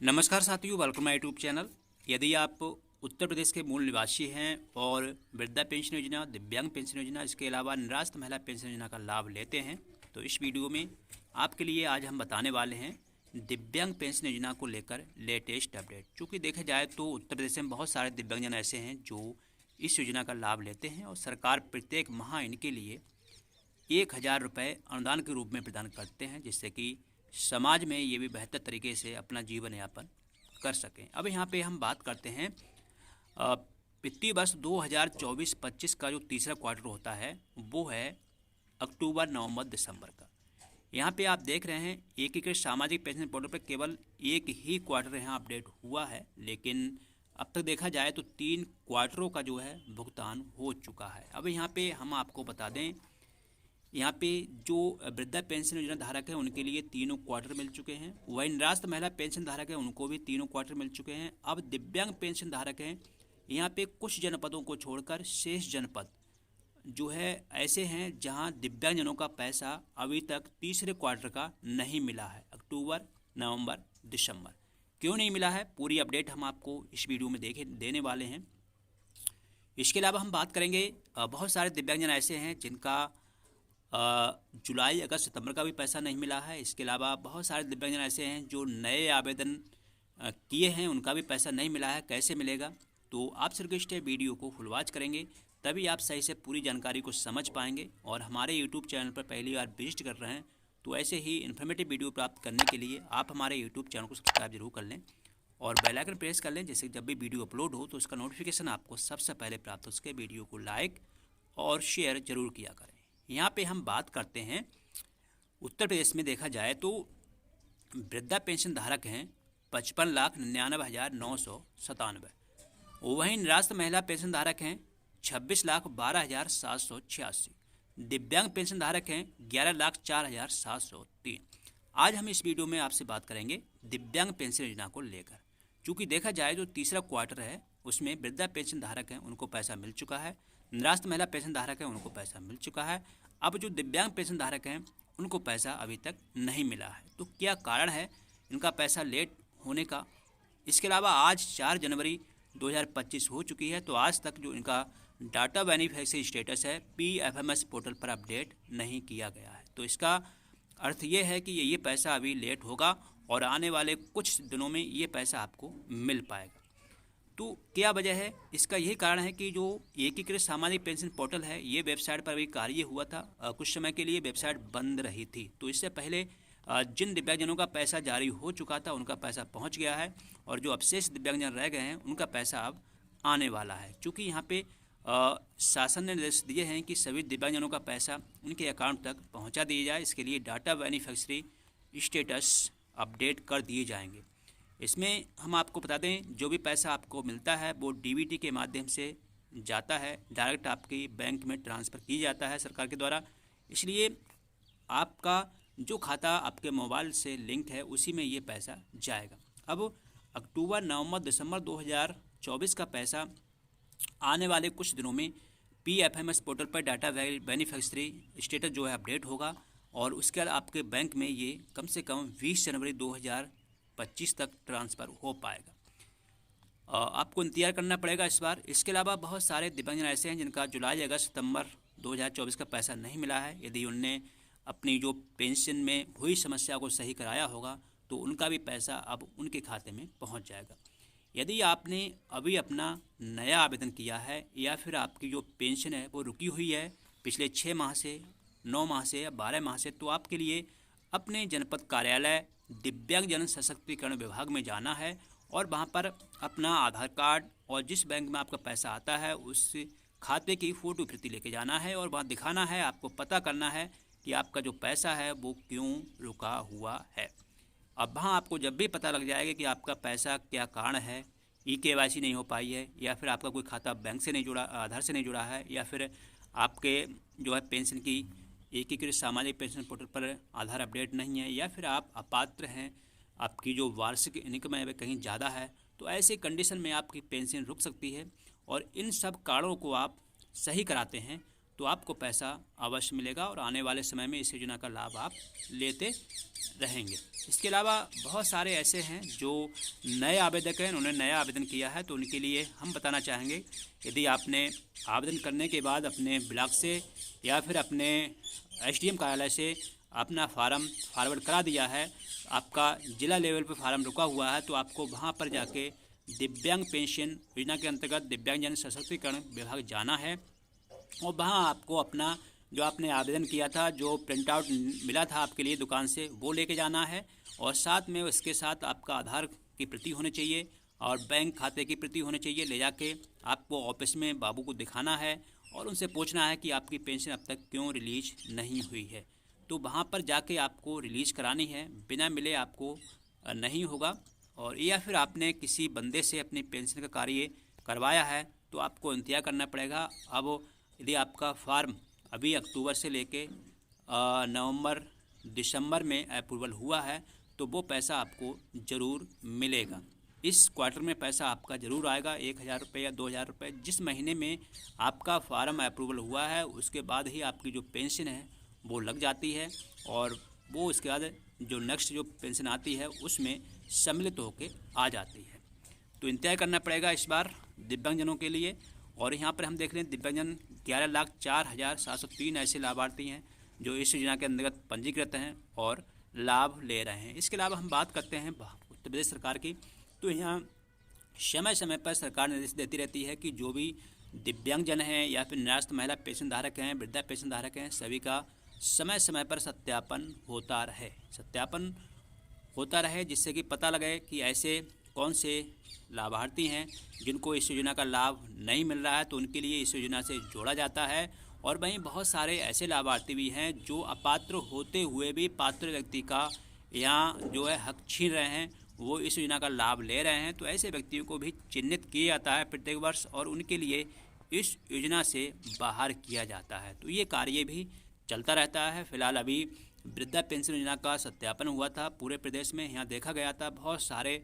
नमस्कार साथियों, welcome my YouTube channel. यदि आप उत्तर प्रदेश के मूल निवासी हैं और वृद्धा पेंशन योजना, दिव्यांग पेंशन योजना, इसके अलावा निराश्रित महिला पेंशन योजना का लाभ लेते हैं तो इस वीडियो में आपके लिए आज हम बताने वाले हैं दिव्यांग पेंशन योजना को लेकर लेटेस्ट अपडेट। चूँकि देखा जाए तो उत्तर प्रदेश में बहुत सारे दिव्यांगजन ऐसे हैं जो इस योजना का लाभ लेते हैं और सरकार प्रत्येक माह इनके लिए 1,000 रुपये अनुदान के रूप में प्रदान करते हैं, जिससे कि समाज में ये भी बेहतर तरीके से अपना जीवन यापन कर सकें। अब यहाँ पे हम बात करते हैं वित्तीय वर्ष 2024-25 का जो तीसरा क्वार्टर होता है वो है अक्टूबर, नवंबर, दिसंबर का। यहाँ पे आप देख रहे हैं एकीकृत सामाजिक पेंशन पोर्टल पर केवल एक ही क्वार्टर यहाँ अपडेट हुआ है, लेकिन अब तक देखा जाए तो 3 क्वार्टरों का जो है भुगतान हो चुका है। अब यहाँ पे हम आपको बता दें, यहाँ पे जो वृद्धा पेंशन योजना धारक है उनके लिए तीनों क्वार्टर मिल चुके हैं। वही निराश्रित महिला पेंशन धारक है उनको भी तीनों क्वार्टर मिल चुके हैं। अब दिव्यांग पेंशन धारक हैं, यहाँ पे कुछ जनपदों को छोड़कर शेष जनपद जो है ऐसे हैं जहाँ दिव्यांगजनों का पैसा अभी तक तीसरे क्वार्टर का नहीं मिला है। अक्टूबर, नवंबर, दिसंबर क्यों नहीं मिला है, पूरी अपडेट हम आपको इस वीडियो में देने वाले हैं। इसके अलावा हम बात करेंगे बहुत सारे दिव्यांगजन ऐसे हैं जिनका जुलाई, अगस्त, सितंबर का भी पैसा नहीं मिला है। इसके अलावा बहुत सारे दिव्यांगजन ऐसे हैं जो नए आवेदन किए हैं, उनका भी पैसा नहीं मिला है। कैसे मिलेगा, तो आप रिक्वेस्ट है वीडियो को फुल वॉच करेंगे, तभी आप सही से पूरी जानकारी को समझ पाएंगे। और हमारे यूट्यूब चैनल पर पहली बार विजिट कर रहे हैं तो ऐसे ही इन्फॉर्मेटिव वीडियो प्राप्त करने के लिए आप हमारे यूट्यूब चैनल को सब्सक्राइब जरूर कर लें और बेल आइकन प्रेस कर लें, जिससे जब भी वीडियो अपलोड हो तो उसका नोटिफिकेशन आपको सबसे पहले प्राप्त हो सके। वीडियो को लाइक और शेयर जरूर किया करें। यहाँ पे हम बात करते हैं उत्तर प्रदेश में देखा जाए तो वृद्धा पेंशन धारक हैं 55,99,997। वहीं निराश्रित महिला पेंशन धारक हैं 26,12,786। दिव्यांग पेंशन धारक हैं 11,04,703। आज हम इस वीडियो में आपसे बात करेंगे दिव्यांग पेंशन योजना को लेकर। चूँकि देखा जाए जो तीसरा क्वार्टर है उसमें वृद्धा पेंशन धारक हैं उनको पैसा मिल चुका है, निराश्रित महिला पेंशन धारक हैं उनको पैसा मिल चुका है। अब जो दिव्यांग पेंशन धारक हैं उनको पैसा अभी तक नहीं मिला है। तो क्या कारण है इनका पैसा लेट होने का? इसके अलावा आज 4 जनवरी 2025 हो चुकी है, तो आज तक जो इनका डाटा बेनिफिशियरी स्टेटस है PFMS पोर्टल पर अपडेट नहीं किया गया है। तो इसका अर्थ ये है कि ये पैसा अभी लेट होगा और आने वाले कुछ दिनों में ये पैसा आपको मिल पाएगा। तो क्या वजह है? इसका यही कारण है कि जो एकीकृत सामाजिक पेंशन पोर्टल है ये वेबसाइट पर भी कार्य हुआ था, कुछ समय के लिए वेबसाइट बंद रही थी। तो इससे पहले जिन दिव्यांगजनों का पैसा जारी हो चुका था उनका पैसा पहुंच गया है और जो अवशेष दिव्यांगजन रह गए हैं उनका पैसा अब आने वाला है। चूँकि यहाँ पे शासन ने निर्देश दिए हैं कि सभी दिव्यांगजनों का पैसा उनके अकाउंट तक पहुँचा दिया जाए। इसके लिए डाटा बेनिफिशियरी स्टेटस अपडेट कर दिए जाएंगे। इसमें हम आपको बता दें जो भी पैसा आपको मिलता है वो DBT के माध्यम से जाता है, डायरेक्ट आपकी बैंक में ट्रांसफ़र की जाता है सरकार के द्वारा। इसलिए आपका जो खाता आपके मोबाइल से लिंक है उसी में ये पैसा जाएगा। अब अक्टूबर, नवंबर, दिसंबर 2024 का पैसा आने वाले कुछ दिनों में PFMS पोर्टल पर डाटा बेनिफिशियरी स्टेटस जो है अपडेट होगा और उसके बाद आपके बैंक में ये कम से कम 20 जनवरी 2025 तक ट्रांसफ़र हो पाएगा। आपको इंतजार करना पड़ेगा इस बार। इसके अलावा बहुत सारे दिव्यांगजन ऐसे हैं जिनका जुलाई, अगस्त, सितंबर 2024 का पैसा नहीं मिला है। यदि उनने अपनी जो पेंशन में हुई समस्या को सही कराया होगा तो उनका भी पैसा अब उनके खाते में पहुंच जाएगा। यदि आपने अभी अपना नया आवेदन किया है या फिर आपकी जो पेंशन है वो रुकी हुई है पिछले 6 माह से, 9 माह से या 12 माह से, तो आपके लिए अपने जनपद कार्यालय दिव्यांगजन सशक्तिकरण विभाग में जाना है और वहाँ पर अपना आधार कार्ड और जिस बैंक में आपका पैसा आता है उस खाते की फ़ोटो प्रति लेके जाना है और वहाँ दिखाना है। आपको पता करना है कि आपका जो पैसा है वो क्यों रुका हुआ है। अब वहाँ आपको जब भी पता लग जाएगा कि आपका पैसा क्या कारण है, KYC नहीं हो पाई है या फिर आपका कोई खाता बैंक से नहीं जुड़ा, आधार से नहीं जुड़ा है, या फिर आपके जो है पेंशन की एकीकृत सामाजिक पेंशन पोर्टल पर आधार अपडेट नहीं है, या फिर आप अपात्र हैं, आपकी जो वार्षिक इनकम है वह कहीं ज़्यादा है, तो ऐसे कंडीशन में आपकी पेंशन रुक सकती है। और इन सब कारणों को आप सही कराते हैं तो आपको पैसा अवश्य मिलेगा और आने वाले समय में इस योजना का लाभ आप लेते रहेंगे। इसके अलावा बहुत सारे ऐसे हैं जो नए आवेदक हैं, उन्होंने नया आवेदन किया है, तो उनके लिए हम बताना चाहेंगे, यदि आपने आवेदन करने के बाद अपने ब्लॉक से या फिर अपने एसडीएम कार्यालय से अपना फार्म फॉरवर्ड करा दिया है, आपका जिला लेवल पर फार्म रुका हुआ है, तो आपको वहाँ पर जाके दिव्यांग पेंशन योजना के अंतर्गत दिव्यांगजन सशक्तिकरण विभाग जाना है और वहाँ आपको अपना जो आपने आवेदन किया था, जो प्रिंट आउट मिला था आपके लिए दुकान से, वो लेके जाना है और साथ में उसके साथ आपका आधार की प्रति होनी चाहिए और बैंक खाते की प्रति होनी चाहिए। ले जाके आपको ऑफिस में बाबू को दिखाना है और उनसे पूछना है कि आपकी पेंशन अब तक क्यों रिलीज नहीं हुई है। तो वहाँ पर जाके आपको रिलीज़ करानी है, बिना मिले आपको नहीं होगा। और या फिर आपने किसी बंदे से अपनी पेंशन का कार्य करवाया है तो आपको इंतजार करना पड़ेगा। अब यदि आपका फार्म अभी अक्टूबर से लेके नवंबर दिसंबर में अप्रूवल हुआ है तो वो पैसा आपको ज़रूर मिलेगा। इस क्वार्टर में पैसा आपका ज़रूर आएगा, 1000 रुपये या 2000 रुपये। जिस महीने में आपका फार्म अप्रूवल हुआ है उसके बाद ही आपकी जो पेंशन है वो लग जाती है और वो इसके बाद जो नेक्स्ट जो पेंशन आती है उसमें सम्मिलित होकर आ जाती है। तो इंतजार करना पड़ेगा इस बार दिव्यांगजनों के लिए। और यहाँ पर हम देख रहे हैं दिव्यांगजन 11,04,703 ऐसे लाभार्थी हैं जो इस योजना के अंतर्गत पंजीकृत हैं और लाभ ले रहे हैं। इसके अलावा हम बात करते हैं उत्तर प्रदेश सरकार की, तो यहाँ समय समय पर सरकार निर्देश देती रहती है कि जो भी दिव्यांगजन हैं या फिर निराश्रित महिला पेंशन धारक हैं, वृद्धा पेंशन धारक हैं, सभी का समय समय पर सत्यापन होता रहे जिससे कि पता लगे कि ऐसे कौन से लाभार्थी हैं जिनको इस योजना का लाभ नहीं मिल रहा है, तो उनके लिए इस योजना से जोड़ा जाता है। और वहीं बहुत सारे ऐसे लाभार्थी भी हैं जो अपात्र होते हुए भी पात्र व्यक्ति का यहाँ जो है हक छीन रहे हैं, वो इस योजना का लाभ ले रहे हैं। तो ऐसे व्यक्तियों को भी चिन्हित किया जाता है प्रत्येक वर्ष और उनके लिए इस योजना से बाहर किया जाता है। तो ये कार्य भी चलता रहता है। फिलहाल अभी वृद्धा पेंशन योजना का सत्यापन हुआ था पूरे प्रदेश में। यहाँ देखा गया था बहुत सारे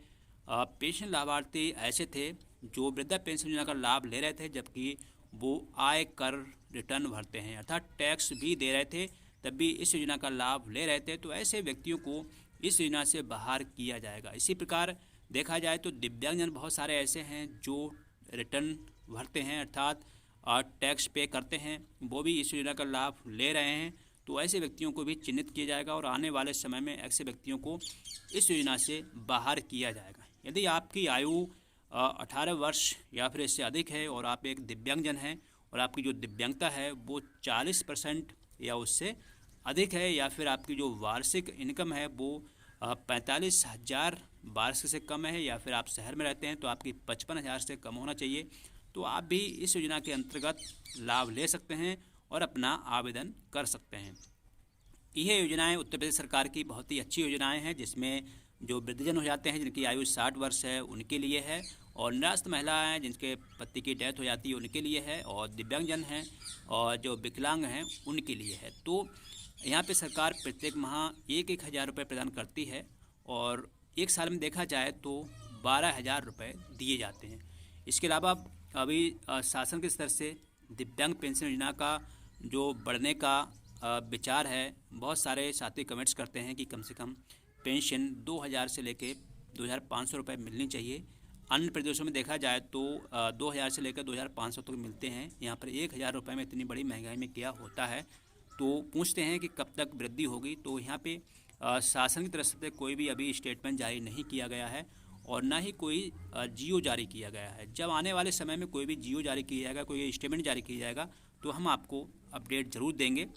पेंशन लाभार्थी ऐसे थे जो वृद्धा पेंशन योजना का लाभ ले रहे थे जबकि वो आय कर रिटर्न भरते हैं, अर्थात टैक्स भी दे रहे थे, तब भी इस योजना का लाभ ले रहे थे। तो ऐसे व्यक्तियों को इस योजना से बाहर किया जाएगा। इसी प्रकार देखा जाए तो दिव्यांगजन बहुत सारे ऐसे हैं जो रिटर्न भरते हैं, अर्थात टैक्स पे करते हैं, वो भी इस योजना का लाभ ले रहे हैं। तो ऐसे व्यक्तियों को भी चिन्हित किया जाएगा और आने वाले समय में ऐसे व्यक्तियों को इस योजना से बाहर किया जाएगा। यदि आपकी आयु 18 वर्ष या फिर इससे अधिक है और आप एक दिव्यांगजन हैं और आपकी जो दिव्यांगता है वो 40% या उससे अधिक है, या फिर आपकी जो वार्षिक इनकम है वो 45,000 वार्षिक से कम है, या फिर आप शहर में रहते हैं तो आपकी 55,000 से कम होना चाहिए, तो आप भी इस योजना के अंतर्गत लाभ ले सकते हैं और अपना आवेदन कर सकते हैं। यह योजनाएं उत्तर प्रदेश सरकार की बहुत ही अच्छी योजनाएं हैं जिसमें जो वृद्धजन हो जाते हैं जिनकी आयु 60 वर्ष है उनके लिए है, और निराश्रित महिलाएं जिनके पति की डेथ हो जाती है उनके लिए है, और दिव्यांगजन हैं और जो विकलांग हैं उनके लिए है। तो यहाँ पे सरकार प्रत्येक माह 1,000 रुपये प्रदान करती है और एक साल में देखा जाए तो 12,000 रुपये दिए जाते हैं। इसके अलावा अभी शासन के स्तर से दिव्यांग पेंशन योजना का जो बढ़ने का विचार है, बहुत सारे साथी कमेंट्स करते हैं कि कम से कम पेंशन 2,000 से लेके 2,500 रुपये मिलनी चाहिए। अन्य प्रदेशों में देखा जाए तो 2,000 से लेकर 2,500 तक मिलते हैं। यहाँ पर 1,000 रुपये में इतनी बड़ी महंगाई में क्या होता है, तो पूछते हैं कि कब तक वृद्धि होगी। तो यहाँ पे शासन की तरफ से कोई भी अभी स्टेटमेंट जारी नहीं किया गया है और ना ही कोई जियो जारी किया गया है। जब आने वाले समय में कोई भी जियो जारी किया जाएगा, कोई स्टेटमेंट जारी किया जाएगा तो हम आपको अपडेट ज़रूर देंगे।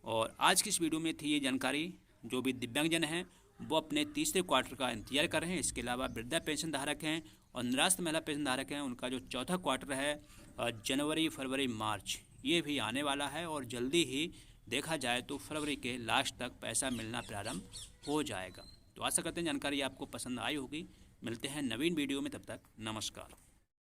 और आज की इस वीडियो में थी ये जानकारी। जो भी दिव्यांगजन हैं वो अपने तीसरे क्वार्टर का इंतजार कर रहे हैं। इसके अलावा वृद्धा पेंशन धारक हैं और निराश्रित महिला पेंशन धारक हैं, उनका जो चौथा क्वार्टर है जनवरी, फरवरी, मार्च, ये भी आने वाला है और जल्दी ही देखा जाए तो फरवरी के लास्ट तक पैसा मिलना प्रारंभ हो जाएगा। तो आशा करते हैं जानकारी आपको पसंद आई होगी। मिलते हैं नवीन वीडियो में, तब तक नमस्कार।